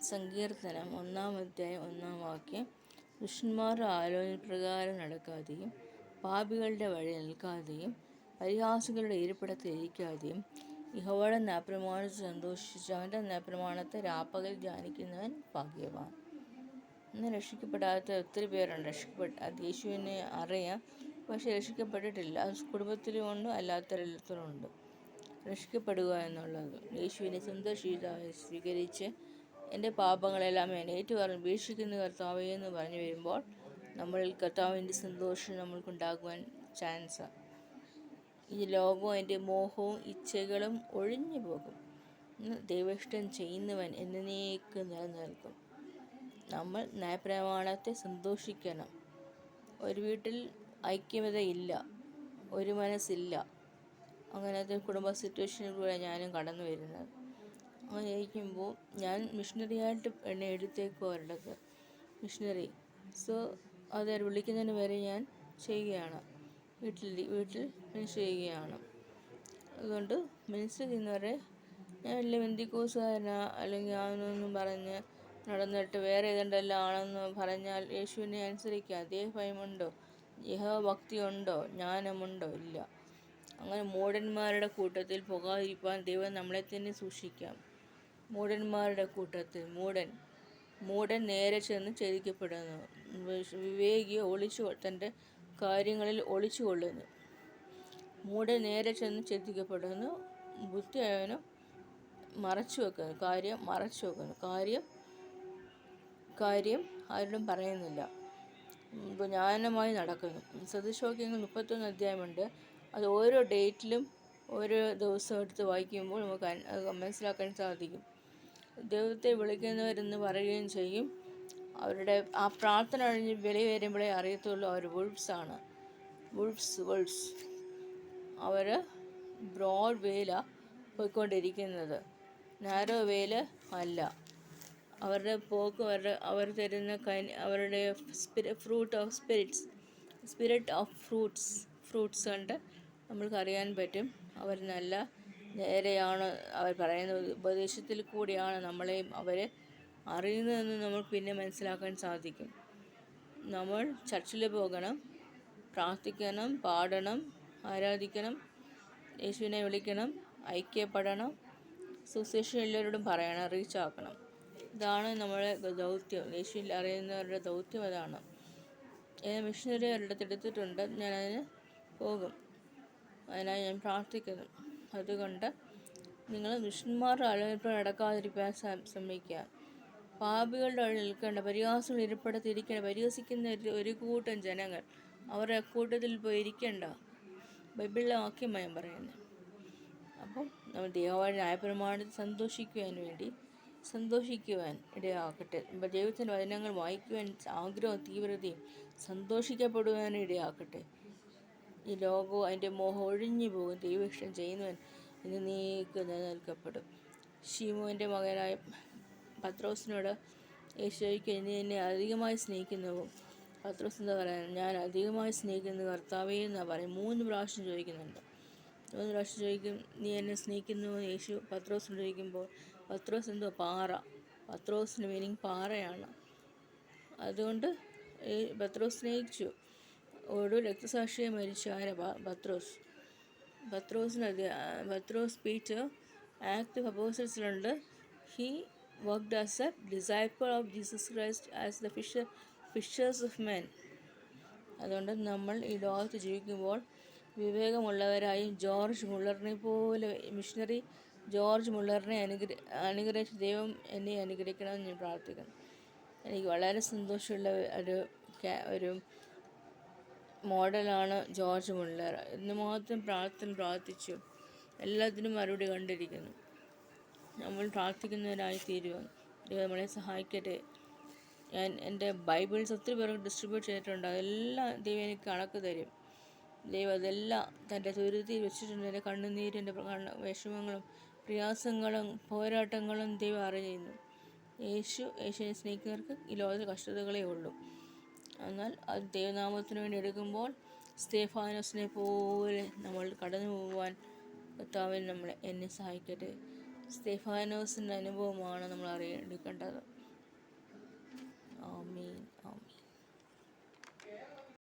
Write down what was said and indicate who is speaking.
Speaker 1: സങ്കീർത്തനം 1-ാം അധ്യായം 1-ാം വാക്യം. ദുഷ്ടന്മാരുടെ ആലോചന പ്രകാരം നടക്കാതെയും പാപികളുടെ വഴി നിൽക്കാതെയും പരിഹാസികളുടെ ഇരിപ്പിടത്തിൽ ഇരിക്കാതെയും യഹോവയുടെ ന്യായപ്രമാണത്തിൽ സന്തോഷിച്ച് അവൻ്റെ ന്യായപ്രമാണത്തെ രാപ്പകൽ ധ്യാനിക്കുന്നവൻ ഭാഗ്യവാൻ. ഇന്ന് രക്ഷിക്കപ്പെടാത്ത ഒത്തിരി പേരുണ്ട്. യേശുവിനെ അറിയാം, പക്ഷെ രക്ഷിക്കപ്പെട്ടിട്ടില്ല. കുടുംബത്തിലുമുണ്ട്, അല്ലാത്തവരിടത്തുമുണ്ട്. രക്ഷിക്കപ്പെടുക എന്നുള്ളത് യേശുവിനെ സ്വന്തം രക്ഷിതാവായി സ്വീകരിച്ച് എൻ്റെ പാപങ്ങളെല്ലാം ഞാൻ ഏറ്റുപറഞ്ഞ് വീക്ഷിക്കുന്ന കർത്താവേ എന്ന് പറഞ്ഞു വരുമ്പോൾ നമ്മളിൽ കർത്താവിൻ്റെ സന്തോഷം നമ്മൾക്കുണ്ടാകുവാൻ ചാൻസാണ്. ഈ ലോകവും അതിൻ്റെ മോഹവും ഇച്ഛകളും ഒഴിഞ്ഞു പോകും. ദൈവഇഷ്ടം ചെയ്യുന്നവൻ എന്നേക്കും നിലനിൽക്കും. നമ്മൾ ന്യായപ്രമാണത്തെ സന്തോഷിക്കണം. ഒരു വീട്ടിൽ ഐക്യമതയില്ല, ഒരു മനസ്സില്ല. അങ്ങനത്തെ കുടുംബ സിറ്റുവേഷനിൽ കൂടെ ഞാനും കടന്നു വരുന്നത്. അങ്ങനെ ഇരിക്കുമ്പോൾ ഞാൻ മിഷണറിയായിട്ട് എന്നെ എടുത്തേക്കും അവരുടേത് മിഷണറി. സോ അത് വിളിക്കുന്നതിന് വരെ ഞാൻ ചെയ്യുകയാണ്, വീട്ടിൽ ചെയ്യുകയാണ്. അതുകൊണ്ട് മിനിസ്റ്റർ ചെയ്യുന്നവരെ ഞാൻ വലിയ ബന്ധുക്കോസുകാരനാ അല്ലെങ്കിൽ അവനൊന്നും പറഞ്ഞ് നടന്നിട്ട് വേറെ ഏതെണ്ടെല്ലാം ആണെന്ന് പറഞ്ഞാൽ യേശുവിനെ അനുസരിക്കുക. ദൈവഭയമുണ്ടോ? യഹോഭക്തിയുണ്ടോ? ജ്ഞാനമുണ്ടോ? ഇല്ല. അങ്ങനെ മൂഢന്മാരുടെ കൂട്ടത്തിൽ പോകാതിരിക്കാൻ ദൈവം നമ്മളെ തന്നെ സൂക്ഷിക്കാം. മൂഢന്മാരുടെ കൂട്ടത്തിൽ മൂഢൻ നേരെ ചെന്ന് ഛേദിക്കപ്പെടുന്നു. വിവേകിയോ തൻ്റെ കാര്യങ്ങളിൽ ഒളിച്ചു കൊള്ളുന്നു. മൂഢൻ നേരെ ചെന്ന് ഛേദിക്കപ്പെടുന്നു. ബുദ്ധിയായവനും മറച്ചു വെക്കുന്നു, കാര്യം ആരോടും പറയുന്നില്ല. ജ്ഞാനമായി നടക്കുന്നു. സദൃശവാക്യങ്ങൾ 31 അധ്യായമുണ്ട്. അത് ഓരോ ഡേറ്റിലും ഓരോ ദിവസവും എടുത്ത് വായിക്കുമ്പോൾ നമുക്ക് മനസ്സിലാക്കാൻ സാധിക്കും. ദൈവത്തെ വിളിക്കുന്നവരെന്ന് പറയുകയും ചെയ്യും. അവരുടെ ആ പ്രാർത്ഥന കഴിഞ്ഞ് വെളി വരുമ്പോഴേ അറിയത്തുള്ളൂ അവർ വുൾഫ്സാണ്. വുൾഫ്സ് അവർ ബ്രോഡ് വേയിലാണ് പോയിക്കൊണ്ടിരിക്കുന്നത്, നാരോ വേയിൽ അല്ല. അവരുടെ പോക്ക് അവർ തരുന്ന അവരുടെ സ്പിരിറ്റ് ഓഫ് ഫ്രൂട്ട്സ് കൊണ്ട് നമ്മൾക്കറിയാൻ പറ്റും അവർ നല്ല നേരെയാണ്. അവർ പറയുന്ന ഉപദേശത്തിൽ കൂടിയാണ് നമ്മളെയും അവരെ അറിയുന്നതെന്ന് നമുക്ക് പിന്നെ മനസ്സിലാക്കാൻ സാധിക്കും. നമ്മൾ ചർച്ചിൽ പോകണം, പ്രാർത്ഥിക്കണം, പാടണം, ആരാധിക്കണം, യേശുവിനെ വിളിക്കണം, ഐക്യപ്പെടണം, സുവിശേഷം എല്ലാവരോടും പറയണം, റീച്ചാക്കണം. ഇതാണ് നമ്മുടെ ദൗത്യം. യേശുവിൽ അറിയുന്നവരുടെ ദൗത്യം അതാണ്. മിഷണറി അവരുടെ എടുത്തിട്ടുണ്ട്. ഞാനതിന് പോകും, അതിനായി ഞാൻ പ്രാർത്ഥിക്കുന്നു. അതുകൊണ്ട് നിങ്ങൾ ദുഷ്ടന്മാരുടെ ആലോചന നടക്കാതിരിക്കാൻ ശ്രമിക്കുക. പാപികളുടെ വഴി നിൽക്കേണ്ട, പരിഹാസങ്ങൾ ഇരിപ്പിടത്തിരിക്കേണ്ട, പരിഹസിക്കുന്ന ഒരു കൂട്ടം ജനങ്ങൾ, അവരുടെ അക്കൂട്ടത്തിൽ പോയി ഇരിക്കേണ്ട. ബൈബിളിലെ വാക്യമായി ഞാൻ പറയുന്നത്. അപ്പം നമ്മൾ ദൈവമായ ന്യായപ്രമാണത്തിൽ സന്തോഷിക്കുവാൻ ഇടയാക്കട്ടെ. ദൈവത്തിൻ്റെ വചനങ്ങൾ വായിക്കുവാൻ ആഗ്രഹവും തീവ്രതയും സന്തോഷിക്കപ്പെടുവാൻ ഇടയാക്കട്ടെ. ഈ ലോകവും അതിൻ്റെ മോഹം ഒഴിഞ്ഞു പോകും. ദൈവഇഷ്ടം ചെയ്യുന്നവൻ എന്നേക്കും നിലനിൽക്കപ്പെടും. ശിമോൻ്റെ മകനായ പത്രോസിനോട് യേശു ചോദിക്കുക, നീ എന്നെ അധികമായി സ്നേഹിക്കുന്നുവോ? പത്രോസ് എന്താ പറയുക? ഞാൻ അധികമായി സ്നേഹിക്കുന്നു കർത്താവേ എന്നാണ് പറയും. 3 പ്രാവശ്യം ചോദിക്കുന്നുണ്ട്. 3 പ്രാവശ്യം ചോദിക്കും, നീ എന്നെ സ്നേഹിക്കുന്നുവോ യേശു പത്രോസിനോട് ചോദിക്കുമ്പോൾ പത്രോസ് എന്തോ പാറ. പത്രോസിന് മീനിങ് പാറയാണ്. അതുകൊണ്ട് പത്രോസ് സ്നേഹിച്ചു. ഒരു രക്തസാക്ഷിയെ മരിച്ച പത്രോസ് പീറ്റർ ആക്ട് ഓഫ് അപ്പോസ്റ്റൽസിലുണ്ട്. He worked as a disciple of Jesus Christ as the fishers of men. അതുകൊണ്ട് നമ്മൾ ഈ ലോകത്ത് ജീവിക്കുമ്പോൾ വിവേകമുള്ളവരായി ജോർജ് മുള്ളറിനെ പോലെ, മിഷണറി ജോർജ് മുള്ളറിനെ അനുഗ്രഹിച്ച ദൈവം എന്നെ അനുഗ്രഹിക്കണമെന്ന് ഞാൻ പ്രാർത്ഥിക്കുന്നു. എനിക്ക് വളരെ സന്തോഷമുള്ള ഒരു മോഡലാണ് ജോർജ് മുള്ളർ. ഇന്ന് മാത്രം പ്രാർത്ഥിച്ചു, എല്ലാത്തിനും മറുപടി കണ്ടിരിക്കുന്നു. നമ്മൾ പ്രാർത്ഥിക്കുന്നവരായി തീരുക. ദൈവം നമ്മളെ സഹായിക്കട്ടെ. ഞാൻ എൻ്റെ ബൈബിൾസ് ഒത്തിരി പേർക്ക് ഡിസ്ട്രിബ്യൂട്ട് ചെയ്തിട്ടുണ്ട്. അതെല്ലാം ദൈവം എനിക്ക് കണക്ക് തരും. ദൈവം അതെല്ലാം തൻ്റെ തുരുത്തിയിൽ വെച്ചിട്ടുണ്ട്. എൻ്റെ കണ്ണുനീരും എൻ്റെ വിഷമങ്ങളും പ്രയാസങ്ങളും പോരാട്ടങ്ങളും ദൈവം അറിയുന്നു. യേശുവിനെ സ്നേഹിക്കുന്നവർക്ക് ഈ ലോകത്തിൽ കഷ്ടതകളേ ഉള്ളൂ. എന്നാൽ അത് ദൈവനാമത്തിന് വേണ്ടി എടുക്കുമ്പോൾ സ്തേഫാനോസിനെ പോലെ നമ്മൾ കടന്നു പോകുവാൻ കർത്താവിൻ എന്നെ സഹായിക്കട്ടെ. സ്തെഫാനോസിൻ്റെ അനുഭവമാണ് നമ്മൾ അറിയേണ്ടിക്കേണ്ടത്.